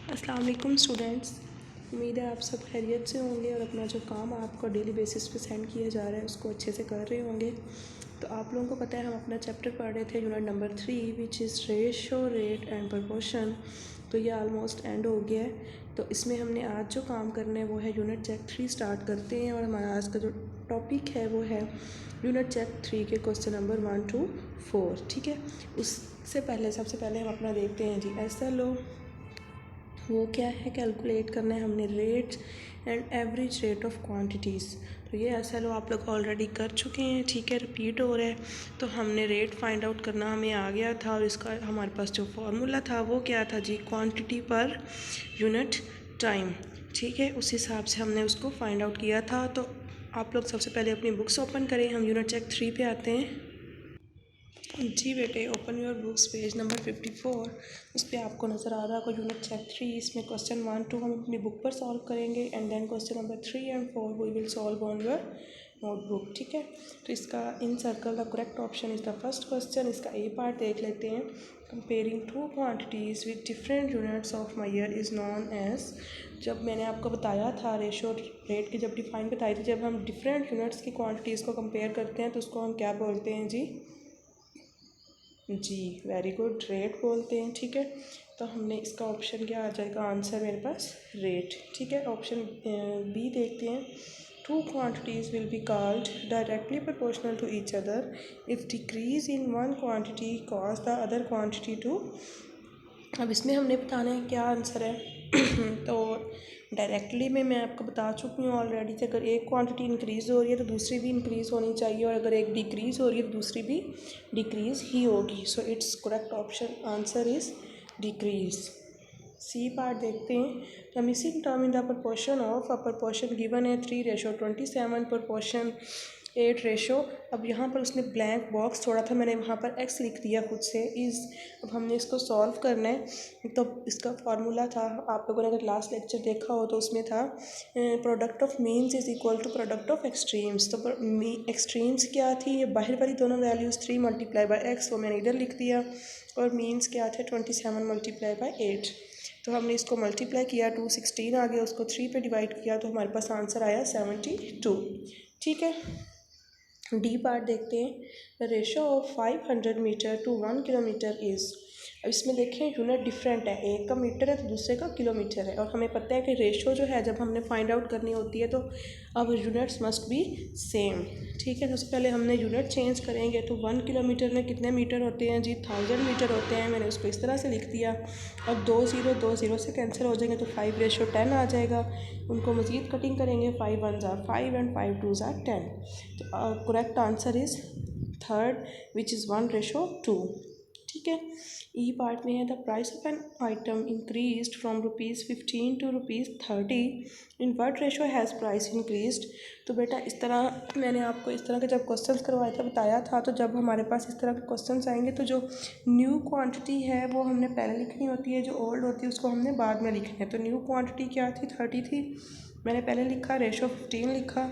अस्सलाम वालेकुम स्टूडेंट्स। उम्मीद है आप सब खैरियत से होंगे और अपना जो काम आपको डेली बेसिस पे सेंड किया जा रहा है उसको अच्छे से कर रहे होंगे। तो आप लोगों को पता है हम अपना चैप्टर पढ़ रहे थे unit number 3 which is ratio rate and proportion. तो ये ऑलमोस्ट एंड हो गया है। तो इसमें हमने आज जो काम करना है वो है यूनिट चेक 3 स्टार्ट करते हैं। और हमारा आज का जो टॉपिक है वो है यूनिट चेक 3 के क्वेश्चन नंबर 1 to 4। ठीक है, उससे पहले सबसे पहले हम अपना देखते हैं जी SLO। वो क्या है, कैलकुलेट करना है हमने rate and average rate of quantities. तो ये SLO आप लोग ऑलरेडी कर चुके हैं, ठीक है, रिपीट हो रहा है। तो हमने रेट फाइंड आउट करना हमें आ गया था और इसका हमारे पास जो फार्मूला था वो क्या था जी, क्वांटिटी पर यूनिट टाइम। ठीक है, उस हिसाब से हमने उसको फाइंड आउट किया था। तो आप लोग सबसे पहले अपनी बुक्स ओपन करें, हम यूनिट चेक 3 पे आते हैं। जी बेटे, open your books, page number 54। उस पर आपको नज़र आ रहा है यूनिट चेक 3। इसमें क्वेश्चन 1 2 हम अपनी बुक पर सॉल्व करेंगे and then question number 3 and 4 we will solve on your notebook. ठीक है, तो इसका in circle the correct option is the first question. इसका ए पार्ट देख लेते हैं। Comparing two quantities with different units of measure is known as. जब मैंने आपको बताया था रेशो रेट की जब डिफाइन बताई थी, जब हम डिफरेंट यूनिट्स की क्वांटिटीज़ को कंपेयर करते हैं तो उसको हम क्या बोलते हैं जी, वेरी गुड, रेट बोलते हैं। ठीक है, तो हमने इसका ऑप्शन क्या आ जाएगा, आंसर मेरे पास रेट। ठीक है, ऑप्शन बी देखते हैं। Two quantities will be called directly proportional to each other if decrease in one quantity cause the other quantity too. अब इसमें हमने बताना है क्या आंसर है। तो डायरेक्टली में मैं आपको बता चुकी हूँ ऑलरेडी कि अगर एक क्वांटिटी इंक्रीज़ हो रही है तो दूसरी भी इंक्रीज़ होनी चाहिए, और अगर एक डिक्रीज़ हो रही है तो दूसरी भी डिक्रीज़ ही होगी। So it's correct option answer is decrease. C part देखते हैं। The missing term in the proportion of a proportion given है 3:27, प्रोपोर्शन 8 अब यहाँ पर उसने ब्लैंक बॉक्स छोड़ा था, मैंने वहाँ पर एक्स लिख दिया खुद से इज़। अब हमने इसको सॉल्व करना है। तो इसका फार्मूला था, आप लोगों ने अगर लास्ट लेक्चर देखा हो तो उसमें था product of means is equal to product of extremes. तो एक्सट्रीम्स क्या थी, ये बाहर वाली दोनों वैल्यूज़ 3 मल्टीप्लाई बाई एक्स, वो मैंने इधर लिख दिया। और मीन्स क्या थे 27 मल्टीप्लाई बाई 8। तो हमने इसको मल्टीप्लाई किया, 216 आ गया, उसको 3 पे डिवाइड किया तो हमारे पास आंसर आया 72। ठीक है, डी पार्ट देखते हैं। The ratio of 500 metre to 1 kilometre is. अब इसमें देखें यूनिट डिफरेंट है, एक का मीटर है तो दूसरे का किलोमीटर है। और हमें पता है कि रेशो जो है जब हमने फाइंड आउट करनी होती है तो अब यूनिट्स मस्ट बी सेम। ठीक है, सबसे पहले हमने यूनिट चेंज करेंगे। तो 1 किलोमीटर में कितने मीटर होते हैं जी, 1000 मीटर होते हैं। मैंने उसको इस तरह से लिख दिया। अब 2 से कैंसिल हो जाएंगे तो 5:10 आ जाएगा। उनको मज़ीद कटिंग करेंगे, 5 1 ज़ा 5 एंड 5 2 ज़ा 10। तो correct answer is third which is 1:2। ठीक है, ई पार्ट में है the price of an item increased from ₹15 to ₹30 in what ratio has price increased. तो बेटा इस तरह मैंने आपको इस तरह के जब क्वेश्चंस करवाए थे बताया था। तो जब हमारे पास इस तरह के क्वेश्चंस आएंगे तो जो न्यू क्वांटिटी है वो हमने पहले लिखनी होती है, जो ओल्ड होती है उसको हमने बाद में लिखना है। तो न्यू क्वांटिटी क्या थी, 30 थी, मैंने पहले लिखा, रेशो 15 लिखा।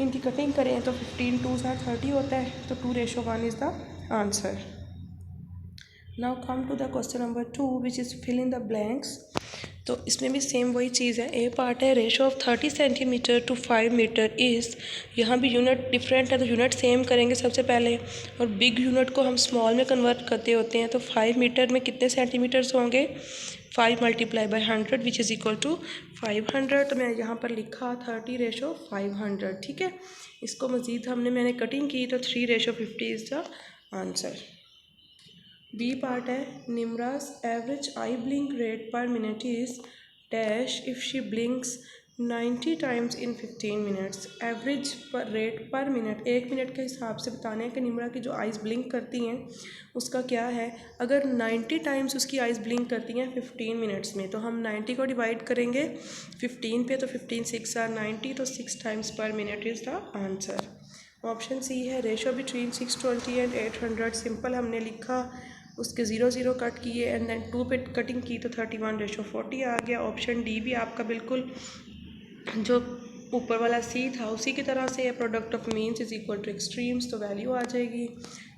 इनकी कटिंग करें तो 15 2 30 होता है, तो 2:1 is the answer. Now come to the question number 2 which is fill in the blanks. तो इसमें भी सेम वही चीज़ है। ए पार्ट है ratio of 30 centimetre to 5 metre is. यहाँ भी यूनिट डिफरेंट है तो यूनिट सेम करेंगे सबसे पहले, और बिग यूनिट को हम स्मॉल में कन्वर्ट करते होते हैं। तो 5 मीटर में कितने सेंटीमीटर्स होंगे, 5 multiply by 100 which is equal to 500। तो मैंने यहाँ पर लिखा 30:500। ठीक है, इसको मज़ीद मैंने कटिंग की तो 3:50 is the answer. B part है निम्रा's average eye blink rate per minute is dash if she blinks 90 times in 15 minutes. Average per rate per minute, 1 minute के हिसाब से बताने हैं कि निम्रा की जो आइज़ ब्लिंक करती हैं उसका क्या है। अगर 90 टाइम्स उसकी आइज़ ब्लिंक करती हैं 15 मिनट्स में, तो हम 90 को डिवाइड करेंगे 15 पे, तो 15 6 are 90, तो 6 times per minute is the answer. Option C है रेशो बिटवीन 620 एंड 800। सिंपल हमने लिखा, उसके 0 कट किए एंड देन 2 पे कटिंग की तो 31:40 आ गया। ऑप्शन डी भी आपका बिल्कुल जो ऊपर वाला सी था उसी की तरह से है। Product of means is equal to extremes, तो वैल्यू आ जाएगी।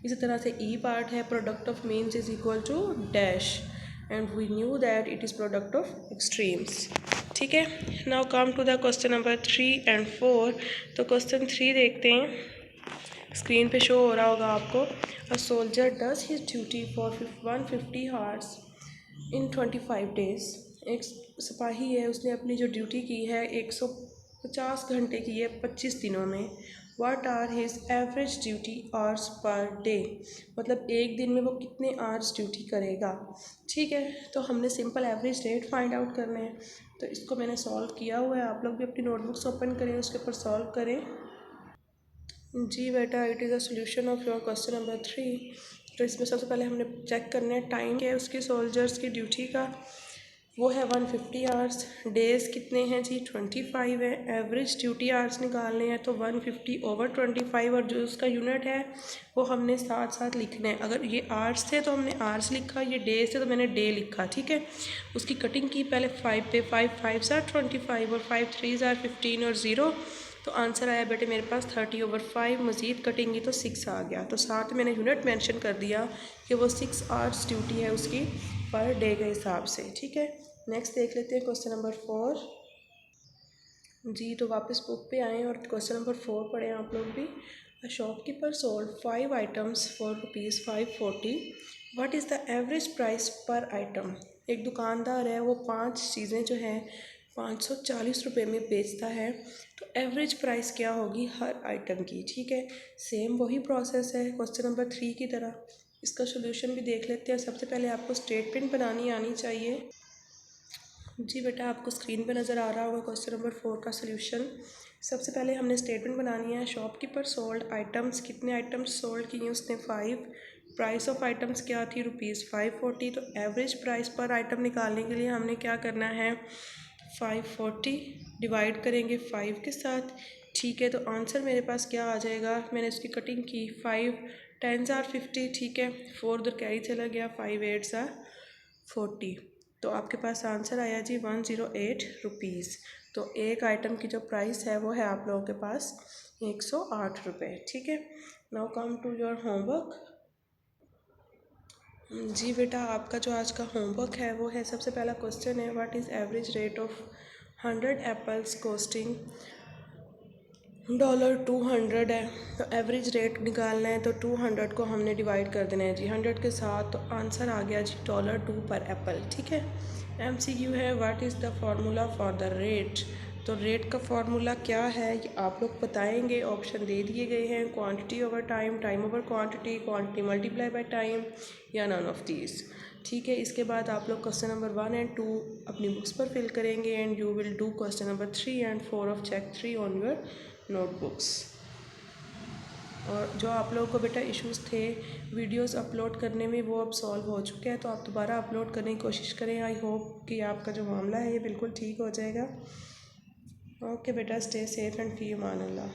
इसी तरह से ई पार्ट है product of means is equal to dash and we knew that it is product of extremes. ठीक है, now come to the question number 3 and 4। तो क्वेश्चन 3 देखते हैं, स्क्रीन पे शो हो रहा होगा आपको। A soldier does his duty for 150 hours in 25 days. एक सिपाही है, उसने अपनी जो ड्यूटी की है 150 घंटे की है 25 दिनों में। What are his average duty hours per day, मतलब एक दिन में वो कितने आवर्स ड्यूटी करेगा। ठीक है, तो हमने simple average rate find out करना है। तो इसको मैंने सॉल्व किया हुआ है, आप लोग भी अपनी नोटबुक्स ओपन करें, उसके ऊपर सॉल्व करें। जी बेटा, it is a solution of your question number 3। तो इसमें सबसे पहले हमने चेक करना है टाइम क्या है उसकी सोल्जर्स की ड्यूटी का, वो है 150 आवर्स। डेज़ कितने हैं जी 25 है। एवरेज ड्यूटी आवर्स निकालने हैं तो 150 ओवर 25, और जो उसका यूनिट है वो हमने साथ साथ लिखना है। अगर ये आवर्स थे तो हमने आवर्स लिखा, ये डेज थे तो मैंने डे लिखा। ठीक है, उसकी कटिंग की पहले 5 पे, 5 5 25 और 5 3 15 और 0। तो आंसर आया बेटे मेरे पास 30/5। मज़ीद कटिंग की तो 6 आ गया। तो साथ मैंने यूनिट मेंशन कर दिया कि वो 6 आवर्स ड्यूटी है उसकी पर डे के हिसाब से। ठीक है, नेक्स्ट देख लेते हैं क्वेश्चन नंबर 4। जी, तो वापस बुक पे आएँ और क्वेश्चन नंबर 4 पढ़ें आप लोग भी। A shopkeeper sold 5 items for ₹540। What is the average price पर आइटम। एक दुकानदार है, वो 5 चीज़ें जो हैं 540 रुपये में बेचता है। तो एवरेज प्राइस क्या होगी हर आइटम की। ठीक है, सेम वही प्रोसेस है क्वेश्चन नंबर 3 की तरह। इसका सोल्यूशन भी देख लेते हैं। सबसे पहले आपको स्टेटमेंट बनानी आनी चाहिए। जी बेटा, आपको स्क्रीन पे नज़र आ रहा होगा क्वेश्चन नंबर 4 का सोल्यूशन। सबसे पहले हमने स्टेटमेंट बनानी है। शॉपकीपर सोल्ड आइटम्स, कितने आइटम्स सोल्ड किए उसने 5। प्राइस ऑफ आइटम्स क्या थी ₹540। तो एवरेज प्राइस पर आइटम निकालने के लिए हमने क्या करना है 540 डिवाइड करेंगे 5 के साथ। ठीक है, तो आंसर मेरे पास क्या आ जाएगा, मैंने इसकी कटिंग की 5 10s are 50। ठीक है, 4 उधर कैरी चला गया, 5 8s are 40। तो आपके पास आंसर आया जी 108 रुपीज़। तो एक आइटम की जो प्राइस है वो है आप लोगों के पास 108 रुपये। ठीक है, now come to your homework. जी बेटा, आपका जो आज का होमवर्क है वो है, सबसे पहला क्वेश्चन है what is average rate of 100 apples costing $200 है। तो एवरेज रेट निकालना है तो 200 को हमने डिवाइड कर देना है जी 100 के साथ। तो आंसर आ गया जी $2 पर एप्पल। ठीक है, MCQ है what is the formula for the rate. तो रेट का फार्मूला क्या है ये आप लोग बताएंगे। ऑप्शन दे दिए गए हैं, quantity over time, time over quantity, quantity multiply by time, या नन ऑफ दीज। ठीक है, इसके बाद आप लोग क्वेश्चन नंबर 1 and 2 अपनी बुक्स पर फिल करेंगे and you will do question number 3 and 4 of check 3 on your notebooks. और जो आप लोगों को बेटा इश्यूज़ थे वीडियोस अपलोड करने में, वो अब सॉल्व हो चुके हैं। तो आप दोबारा अपलोड करने की कोशिश करें। आई होप कि आपका जो मामला है ये बिल्कुल ठीक हो जाएगा। ओके बेटा, stay safe and fee Aman Allah.